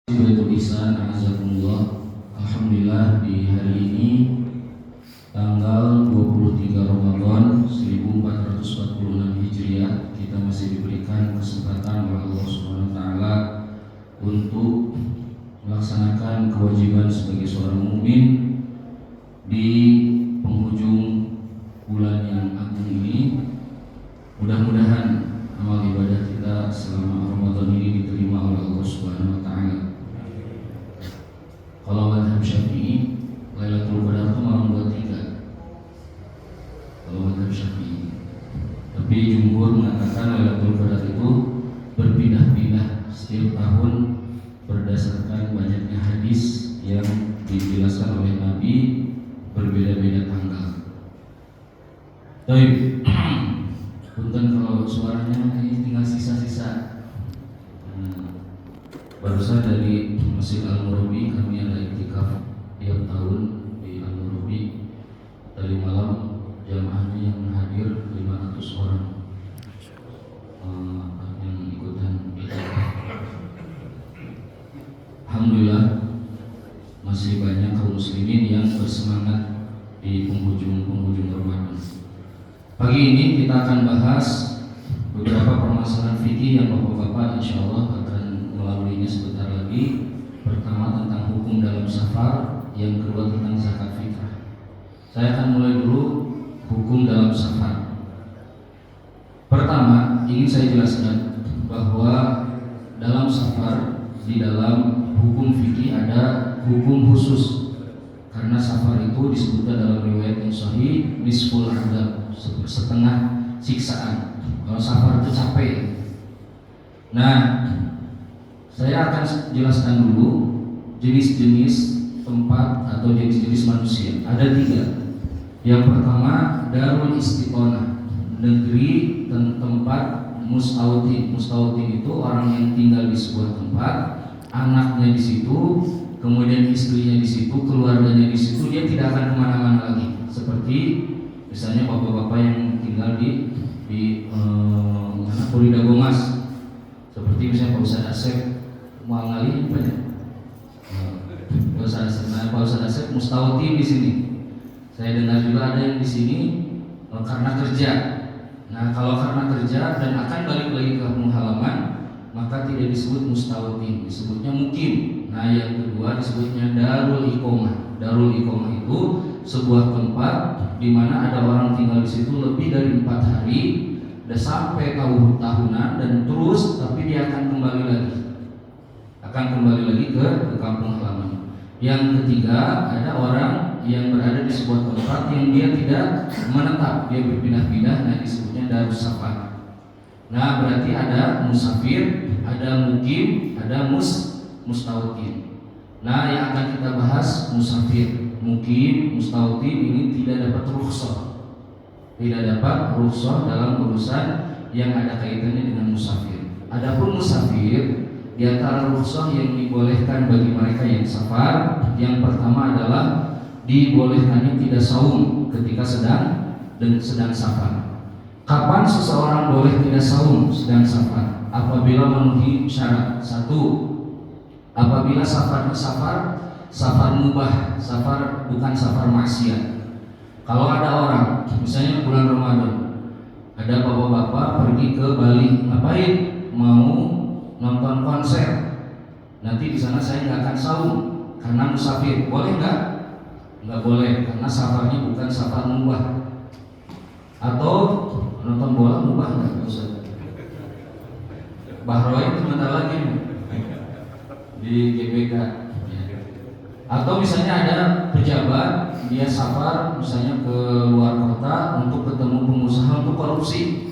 Baitul Ihsan, azakumullah. Alhamdulillah di hari ini tanggal 23 Ramadan 1446 Hijriah kita masih diberikan kesempatan oleh Allah Subhanahu wa taala untuk melaksanakan kewajiban sebagai seorang mukmin di penghujung bulan yang agung ini. Mudah-mudahan amal ibadah kita selama Ramadan ini diterima oleh Allah Subhanahu wa taala. Kalau mazhab Syafi'i, Lailatul Qadar itu malam 23. Kalau mazhab Syafi'i. Tapi jumhur mengatakan Lailatul Qadar itu berpindah-pindah setiap tahun berdasarkan banyaknya hadis yang dijelaskan oleh Nabi berbeda-beda tanggal. Baik. Punten kalau suaranya ini tinggal sisa-sisa. Barusan dari Masjid Al-Murabi kami ada iktikaf tiap tahun di Al-Murabi. Tadi malam jamaahnya yang hadir 500 orang yang ikutan iktikaf. Alhamdulillah masih banyak kaum muslimin yang bersemangat di penghujung Ramadan. Pagi ini kita akan bahas beberapa permasalahan fikih yang Bapak-bapak insyaallah akan melaluinya sebentar lagi. Pertama tentang hukum dalam safar, yang kedua tentang zakat fitrah. Saya akan mulai dulu hukum dalam safar. Pertama, ingin saya jelaskan bahwa dalam safar, di dalam hukum fikih ada hukum khusus. Karena safar itu disebutkan dalam riwayat yang sahih nisful adzab, setengah siksaan. Kalau safar itu capek. Nah, saya akan jelaskan dulu jenis-jenis tempat atau jenis-jenis manusia. Ada 3. Yang pertama, darul istiqonah, negeri tempat mustautin. Mustautin itu orang yang tinggal di sebuah tempat, anaknya di situ, kemudian istrinya di situ, keluarganya di situ, dia tidak akan kemana-mana lagi. Seperti misalnya bapak-bapak yang tinggal di Puri Dagomas, seperti misalnya Pak Ustadz Asep Muangali apa ya? Pak Ustadz Asep mustautin di sini. Saya dengar juga ada yang di sini karena kerja. Nah, kalau karena kerja dan akan balik lagi ke kampung halaman, maka tidak disebut mustautin, disebutnya mukim. Nah, yang kedua disebutnya darul iqomah. Darul iqomah itu sebuah tempat di mana ada orang tinggal di situ lebih dari 4 hari, udah sampai tahunan dan terus, tapi dia akan kembali lagi ke kampung halaman. Yang ketiga, ada orang yang berada di sebuah tempat yang dia tidak menetap, dia berpindah-pindah. Nah, disebutnya darus safar. Nah, berarti ada musafir, ada mukim, ada mustautin. Nah, yang akan kita bahas musafir, mukim, mustautin ini tidak dapat rukhsah. Tidak dapat rukhsah dalam urusan yang ada kaitannya dengan musafir. Adapun musafir, di antara rukhsah yang dibolehkan bagi mereka yang safar, yang pertama adalah dibolehkannya tidak saum ketika sedang safar. Kapan seseorang boleh tidak saum sedang safar? Apabila memenuhi syarat. 1. Apabila safarnya safar mubah, safar bukan safar maksiat. Kalau ada orang, misalnya bulan Ramadan, ada bapak-bapak pergi ke Bali, ngapain? Mau nonton konser. Nanti di sana saya nggak akan saum karena musafir. Boleh nggak? Nggak boleh, karena safarnya bukan safar mubah. Atau nonton bola mubah nggak? Ustaz? Bahroin sebentar lagi di GBK. Atau misalnya ada pejabat, dia safar misalnya ke luar kota untuk ketemu pengusaha untuk korupsi.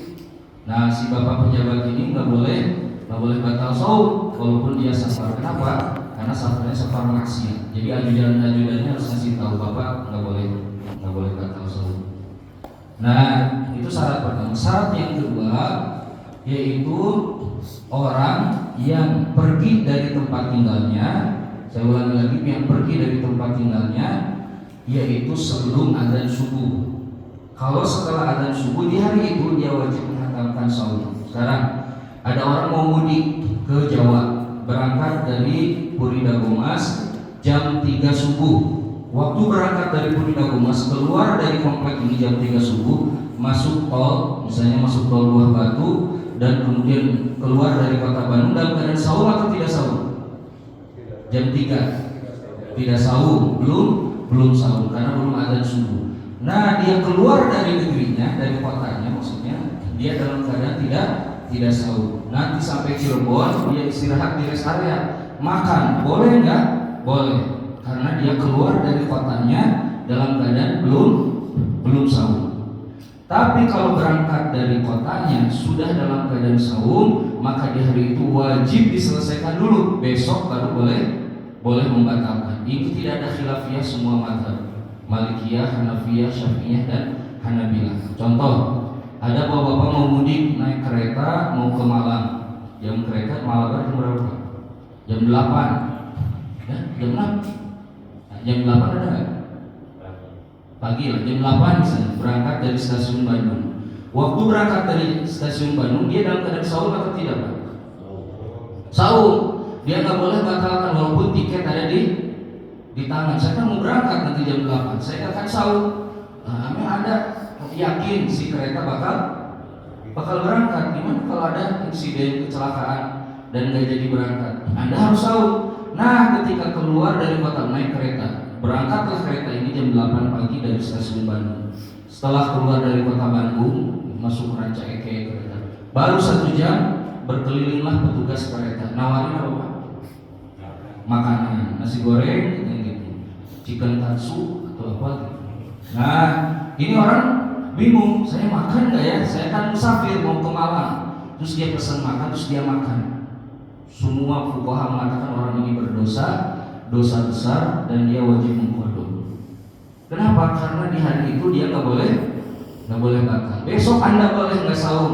Nah, si bapak pejabat ini nggak boleh batal saum walaupun dia safar. Kenapa? Karena safarnya safar maksiat. Jadi ajudan-ajudannya harus ngasih tahu bapak nggak boleh batal saum. Nah, itu syarat pertama. Syarat yang kedua yaitu orang yang pergi dari tempat tinggalnya. Saya ulangi lagi, yang pergi dari tempat tinggalnya yaitu sebelum adzan subuh. Kalau setelah adzan subuh di hari itu dia wajib menghatamkan saum. Sekarang ada orang mau mudik ke Jawa, berangkat dari Puri Dagomas jam 3 subuh. Waktu berangkat dari Puri Dagomas, keluar dari komplek ini jam 3 subuh, masuk tol, misalnya masuk tol Buah Batu, dan kemudian keluar dari kota Bandung dalam keadaan sahur atau tidak sahur? Jam 3 tidak sahur, belum sahur karena belum azan subuh. Nah, dia keluar dari negerinya, dari kotanya maksudnya, dia dalam keadaan tidak sahur. Nanti sampai Cirebon, dia istirahat di rest area, makan, boleh nggak? Boleh, karena dia keluar dari kotanya dalam keadaan belum sahur. Tapi kalau berangkat dari kotanya sudah dalam keadaan sahur, maka di hari itu wajib diselesaikan dulu. Besok baru boleh membatalkan. Ini tidak ada khilafiyah semua mazhab. Malikiyah, Hanafiyah, Syafi'iyah dan Hanabilah. Contoh, ada bapak-bapak mau mudik naik kereta mau ke Malang. Jam kereta Malabar jam berapa? Jam 8. Ya, jam 6. Nah, jam 8 ada nggak? Pagi lah, jam 8 misalnya berangkat dari stasiun Bandung. Waktu berangkat dari stasiun Bandung, dia dalam keadaan sahur atau tidak, Pak? Sahur. Dia nggak boleh batalkan walaupun tiket ada di tangan. Saya kan mau berangkat nanti jam 8. Saya akan sahur. Nah, ada yakin si kereta bakal berangkat. Gimana kalau ada insiden kecelakaan dan nggak jadi berangkat? Anda harus sahur. Nah, ketika keluar dari kota naik kereta, berangkatlah kereta ini jam 8 pagi dari stasiun Bandung. Setelah keluar dari kota Bandung, masuk Ranca Ekek kereta. Baru 1 jam berkelilinglah petugas kereta. Nawarin apa, Pak? Makanan, nasi goreng, gitu, chicken katsu atau apa gitu. Nah, ini orang bingung, saya makan nggak ya? Saya kan musafir mau ke Malang. Terus dia pesan makan, terus dia makan. Semua fuqaha mengatakan orang ini berdosa, dosa besar, dan dia wajib mengkodok. Kenapa? Karena di hari itu dia nggak boleh batal. Besok Anda boleh nggak sahur,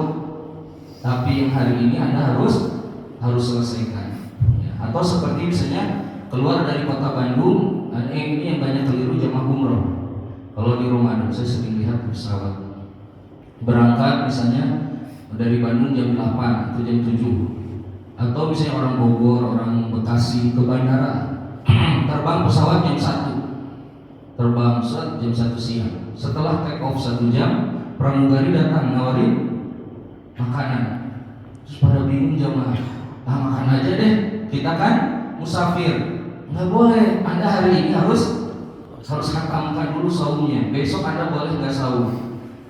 tapi yang hari ini Anda harus selesaikan. Ya. Atau seperti misalnya keluar dari kota Bandung, ini yang banyak keliru jamaah umroh. Kalau di Ramadan saya sering lihat pesawat berangkat misalnya dari Bandung jam 8 atau jam 7. Atau misalnya orang Bogor, orang Bekasi ke bandara, terbang pesawat jam 1, terbang jam 1 siang. Setelah take off 1 jam, pramugari datang nawarin makanan. Terus pada bingung jamaah, makan aja deh, kita kan musafir. Nggak boleh, Anda hari ini harus khatamkan dulu sahurnya. Besok Anda boleh nggak sahur.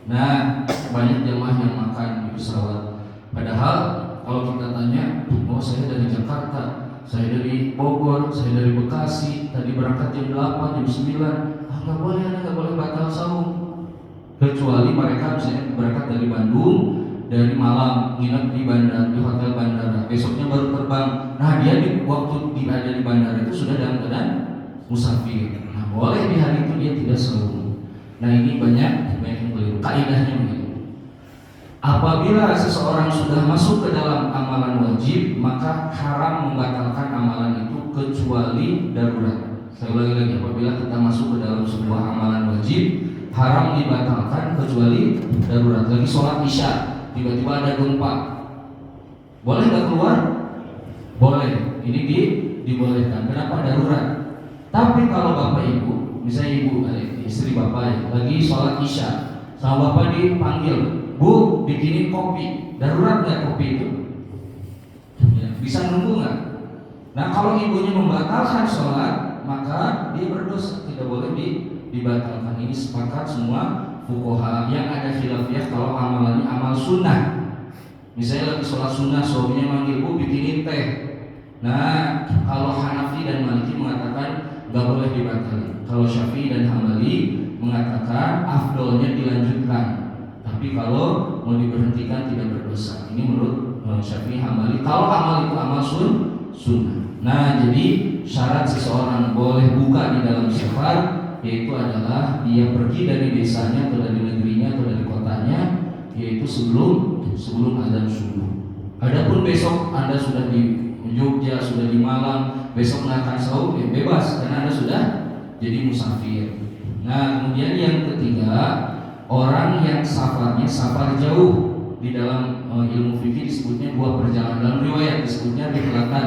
Nah, banyak jamaah yang makan di pesawat. Padahal kalau kita tanya, oh saya dari Jakarta, saya dari Bogor, saya dari Bekasi, tadi berangkat jam 8, jam 9, nggak boleh, Anda nggak boleh batal sahur. Kecuali mereka misalnya berangkat dari Bandung, dari Malang, nginep di bandara, di hotel bandara, besoknya baru terbang. Nah, dia waktu ada di bandara itu sudah dalam keadaan musafir. Nah, boleh di hari itu dia tidak sahur. Nah, ini banyak yang keliru. Kaidahnya begini. Apabila seseorang sudah masuk ke dalam amalan wajib, maka haram membatalkan amalan itu kecuali darurat. Saya ulangi lagi, apabila kita masuk ke dalam sebuah amalan wajib, haram dibatalkan kecuali darurat. Lagi sholat isya, tiba-tiba ada gempa, boleh nggak keluar? Boleh. Ini dibolehkan. Kenapa? Darurat. Tapi kalau bapak ibu, misalnya ibu, istri bapak ya, lagi sholat isya, sama bapak dipanggil, Bu, bikinin kopi. Darurat nggak kopi itu? Ya, bisa nunggu nggak? Nah, kalau ibunya membatalkan sholat, maka dia berdosa, tidak boleh dibatalkan. Ini sepakat semua fuqaha. Yang ada khilafiyah kalau amalannya amal sunnah. Misalnya lagi sholat sunnah, suaminya manggil, Bu, bikinin teh. Nah, kalau Hanafi dan Maliki mengatakan nggak boleh dibatalkan. Kalau Syafi'i dan Hambali mengatakan afdolnya dilanjutkan. Tapi kalau mau diberhentikan tidak berdosa. Ini menurut Syafi'i, Hambali. Kalau amal itu amal sunnah. Nah, jadi syarat seseorang boleh buka di dalam safar yaitu adalah dia pergi dari desanya atau dari negerinya atau dari kotanya, yaitu sebelum azan subuh. Adapun besok Anda sudah di Jogja, sudah di Malang, besok nggak akan sahur, ya bebas karena Anda sudah jadi musafir. Nah, kemudian yang ketiga, orang yang safarnya safar jauh. Di dalam ilmu fikih disebutnya dua perjalanan. Dalam riwayat disebutnya rihlatan,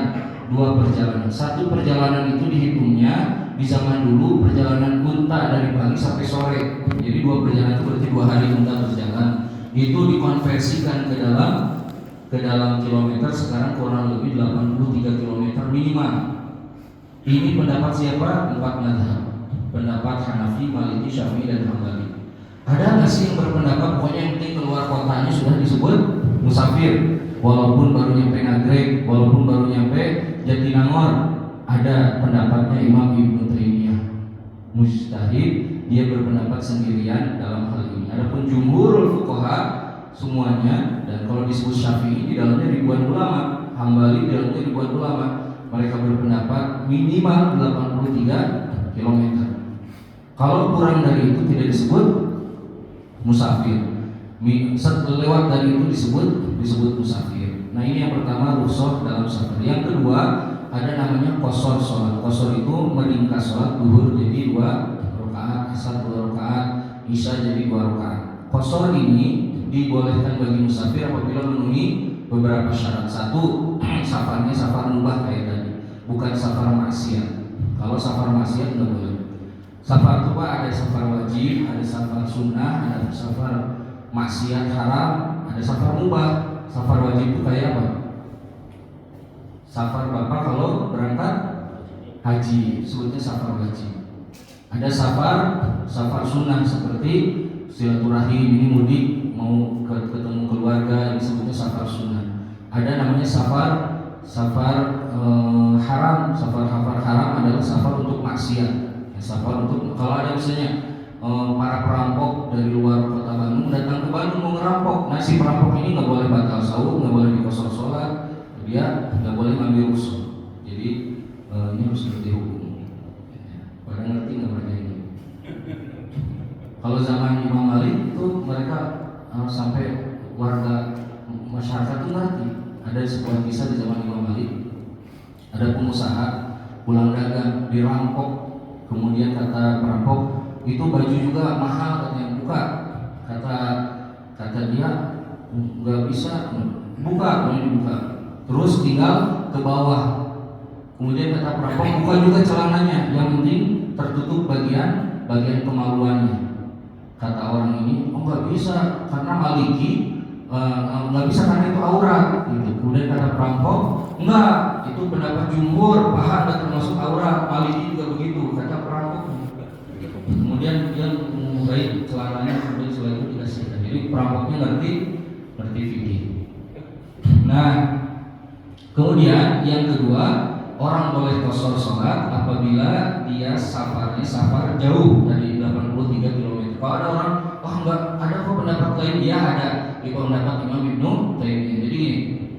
dua perjalanan. Satu perjalanan itu dihitungnya di zaman dulu perjalanan unta dari pagi sampai sore. Jadi dua perjalanan itu berarti 2 hari unta berjalan. Itu dikonversikan ke dalam kilometer, sekarang kurang lebih 83 kilometer minimal. Ini pendapat siapa? 4 mazhab. Pendapat Hanafi, Maliki, Syafi'i, dan Hambali. Ada nggak sih yang berpendapat pokoknya yang penting keluar kotanya sudah disebut musafir, walaupun baru nyampe Nagreg, walaupun baru nyampe Jatinangor? Ada pendapatnya Imam Ibnu Taimiyah, mujtahid, dia berpendapat sendirian dalam hal ini. Adapun jumhurul fuqaha semuanya, dan kalau disebut Syafi'i di dalamnya ribuan ulama, Hambali di dalamnya ribuan ulama, mereka berpendapat minimal 83 km. Kalau kurang dari itu tidak disebut musafir. Lewat dari itu disebut musafir. Nah, ini yang pertama, rukhsah dalam safar. Yang kedua, ada namanya qashar sholat. Qashar itu meringkas sholat duhur jadi 2 rakaat, asar 2 rakaat, isya jadi 2 rakaat. Qashar ini dibolehkan bagi musafir apabila memenuhi beberapa syarat. Satu, safarnya safar mubah kayak tadi, bukan safar maksiat. Kalau safar maksiat nggak boleh. Safar itu Pak, ada safar wajib, ada safar sunnah, ada safar maksiat haram, ada safar mubah. Safar wajib itu kayak apa? Safar Bapak kalau berangkat haji, sebutnya safar wajib. Ada safar sunnah seperti silaturahim, ini mudik mau ketemu keluarga, ini sebutnya safar sunnah. Ada namanya safar haram. Safar haram adalah safar untuk maksiat. Safar untuk kalau ada misalnya para perampok dari luar kota Bandung datang ke Bandung mau ngerampok, nah si perampok ini nggak boleh batal saum, nggak boleh dikosor sholat, dia nggak boleh ngambil rusuh. Jadi ini harus ngerti hukum. Pada ngerti nggak mereka ini? Kalau zaman Imam Malik itu mereka sampai warga masyarakat itu ngerti. Ada sebuah kisah di zaman Imam Malik, ada pengusaha pulang dagang dirampok. Kemudian kata perampok, itu baju juga mahal katanya, buka. Kata dia nggak bisa buka, kemudian dibuka. Terus tinggal ke bawah. Kemudian kata perampok, buka juga celananya, yang penting tertutup bagian kemaluannya. Kata orang ini, oh nggak bisa karena Maliki, nggak bisa karena itu aurat. Gitu. Kemudian kata perampok, enggak, itu pendapat jumhur, paha nggak termasuk aurat, Maliki juga begitu. Kata perampok. Kemudian dia memulai celananya, kemudian setelah itu dikasihkan. Jadi perampoknya ngerti fikih. Nah, kemudian yang kedua, orang boleh qashar sholat apabila dia safarnya safar jauh dari 83 km. Kalau ada orang, enggak ada kok pendapat lain, dia ada di pendapat Imam Ibnu Taimiyah. Jadi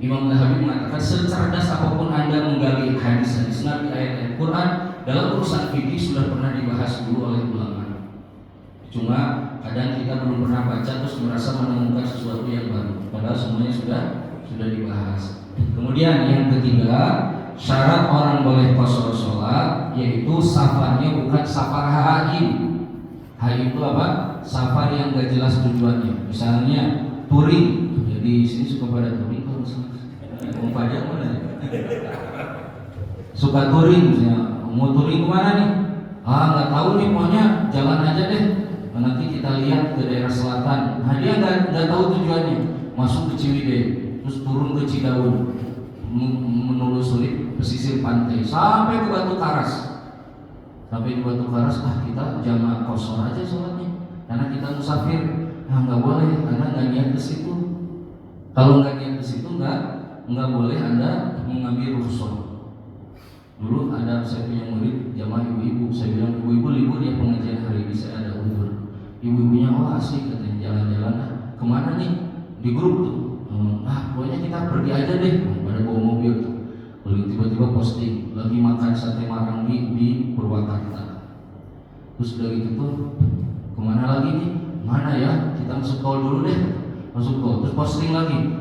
Imam Zahabi mengatakan secerdas apapun Anda menggali hadis-hadis Nabi, ayat-ayat Quran, dalam urusan fikih sudah pernah dibahas dulu oleh ulama. Cuma kadang kita belum pernah baca terus merasa menemukan sesuatu yang baru, padahal semuanya sudah dibahas. Kemudian yang ketiga, syarat orang boleh qashar sholat yaitu safarnya bukan safar haji. Haji itu apa? Safar yang gak jelas tujuannya. Misalnya touring, jadi sini suka pada touring kalau mau pajak mana? Suka touring, misalnya mau touring kemana nih? Nggak tahu nih, pokoknya jalan aja deh. Nanti kita lihat ke daerah selatan. Nah, dia nggak tahu tujuannya. Masuk ke Ciwidey, terus turun ke Cidaun, menelusuri pesisir pantai sampai ke Batu Karas. Sampai di Batu Karas, kita jamaah qashar aja sholatnya, karena kita musafir. Nggak boleh, karena nggak niat ke situ. Kalau nggak niat ke situ, nggak boleh Anda mengambil rukhsah. Dulu ada saya punya murid jamaah ibu-ibu, saya bilang ibu-ibu libur ya pengajian hari ini, saya ada uzur. Ibu-ibunya asik katanya, jalan-jalan. Kemana nih? Di grup tuh. Pokoknya kita pergi aja deh. Pada bawa mobil tuh. Lalu tiba-tiba posting lagi makan sate marangi di Purwakarta. Terus udah gitu tuh, kemana lagi nih? Mana ya? Kita masuk tol dulu deh. Masuk tol. Terus posting lagi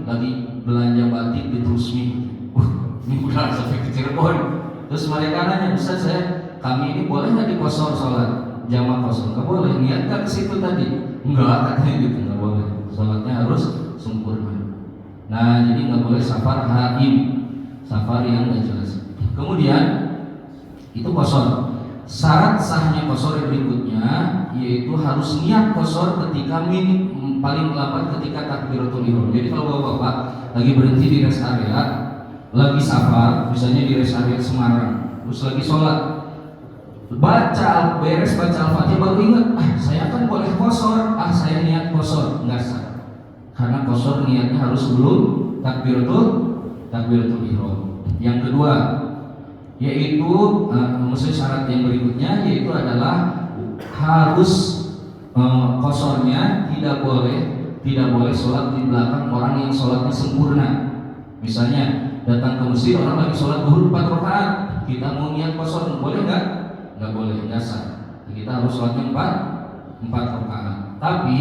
belanja batik di Trusmi. Ini udah sampai ke Cirebon. Terus mereka nanya, Ustaz, kami ini boleh nggak di qashar sholat? Jamaah qashar nggak boleh. Niat nggak ke situ tadi? Enggak, katanya gitu, nggak boleh. Sholatnya harus sempurna. Nah, jadi nggak boleh safar haim, safar yang nggak jelas. Kemudian itu qashar. Syarat sahnya qashar yang berikutnya yaitu harus niat qashar ketika paling lambat ketika takbiratul ihram. Jadi kalau Bapak lagi berhenti di rest area, lagi safar, misalnya di rest area Semarang, terus lagi sholat, beres baca Al-Fatihah baru ingat, saya kan boleh qashar, saya niat qashar, enggak sah. Karena qashar niatnya harus sebelum takbiratul ihram. Yang kedua yaitu maksudnya syarat yang berikutnya yaitu adalah harus qasharnya tidak boleh sholat di belakang orang yang sholatnya sempurna. Misalnya datang ke masjid orang lagi sholat zuhur 4 rakaat, kita mau niat qashar, boleh nggak? Nggak boleh, nggak sah. Kita harus sholatnya 4 rakaat. Tapi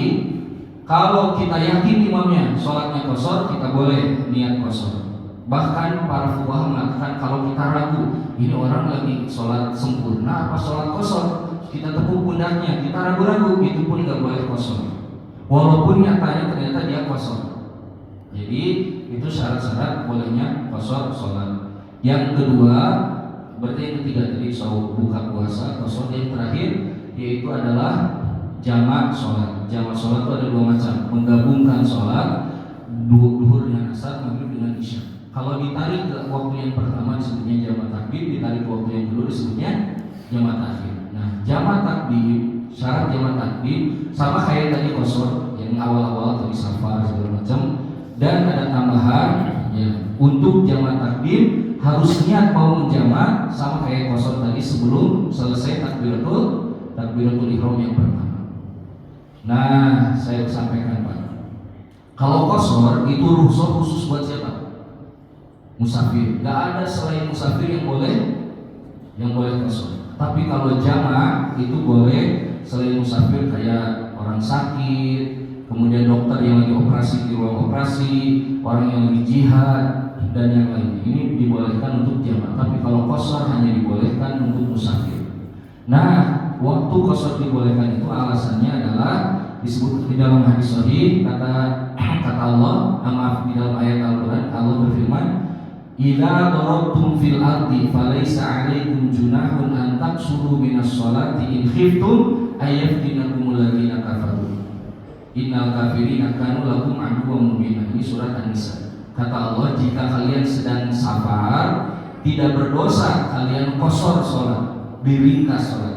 kalau kita yakin imamnya sholatnya qashar, kita boleh niat qashar. Bahkan para fuqaha mengatakan kalau kita ragu, ini orang lagi sholat sempurna apa sholat qashar, kita tepuk pundaknya, kita ragu-ragu, itu pun nggak boleh qashar. Walaupun nyatanya ternyata dia qashar. Jadi itu syarat-syarat bolehnya qashar sholat. Yang kedua, berarti yang ketiga tadi soal buka puasa. Qashar yang terakhir yaitu adalah jamak sholat. Jamak sholat itu ada 2 macam, menggabungkan sholat duhur dengan asar, maghrib dengan isya. Kalau ditarik ke waktu yang pertama disebutnya jamak takdim, ditarik ke waktu yang kedua disebutnya jamak takhir. Nah, jamak takdim, syarat jamak takdim sama kayak tadi qashar yang awal-awal tadi safar segala macam, dan ada tambahan ya, untuk jamak takdim harus niat mau menjamak sama kayak qashar tadi sebelum selesai takbiratul ihram yang pertama. Nah, saya sampaikan Pak, kalau qashar itu rukhsah khusus buat siapa? Musafir. Gak ada selain musafir yang boleh qashar. Tapi kalau jamak itu boleh selain musafir, kayak orang sakit, kemudian dokter yang lagi operasi di ruang operasi, orang yang lagi jihad dan yang lainnya. Ini dibolehkan untuk jamak. Tapi kalau qashar hanya dibolehkan untuk musafir. Nah, waktu qashar dibolehkan itu alasannya adalah disebut di dalam hadis sahih, kata Allah, di dalam ayat Al-Qur'an Allah berfirman, "Idza darabtum fil ardi falaysa 'alaikum junahun an taqsuru minas sholati in khiftum ayyafdinakumul ladzina kafaru. Innal kafirina kanu lakum 'aduwwan mubina." Ini surat An-Nisa. Kata Allah, jika kalian sedang safar, tidak berdosa kalian qashar sholat, diringkas sholat.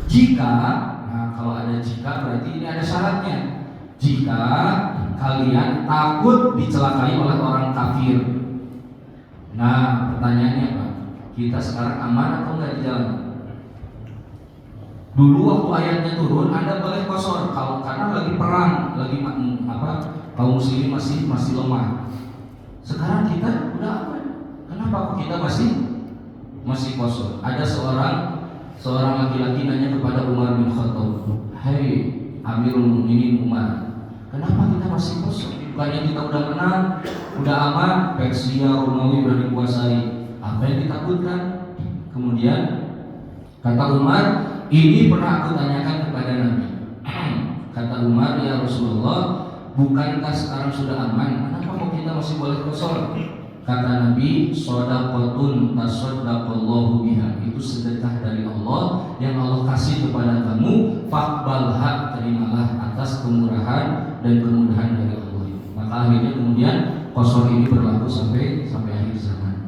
Jika, kalau ada jika berarti ini ada syaratnya. Jika kalian takut dicelakai oleh orang kafir. Nah, pertanyaannya Pak, kita sekarang aman atau enggak di jalan? Dulu waktu ayatnya turun, Anda boleh qashar kalau karena lagi perang, lagi kaum muslimin masih lemah. Sekarang kita udah aman. Kenapa kok kita masih qashar? Ada seorang laki-laki nanya kepada Umar bin Khattab, "Hei Amirul Mukminin Umar, kenapa kita masih qashar? Bukannya kita udah menang, udah aman, Persia, Romawi udah dikuasai. Apa yang ditakutkan?" Kemudian kata Umar, "Ini pernah aku tanyakan kepada Nabi." Kata Umar, "Ya Rasulullah, bukankah sekarang sudah aman? Kenapa kok kita masih boleh qashar?" Kata Nabi, "Shadaqatun tasaddaqallahu biha." Itu sedekah dari Allah yang Allah kasih kepada kamu, faqbalha, terimalah atas kemurahan dan kemudahan dari Allah. Maka akhirnya kemudian qashar ini berlaku sampai akhir zaman.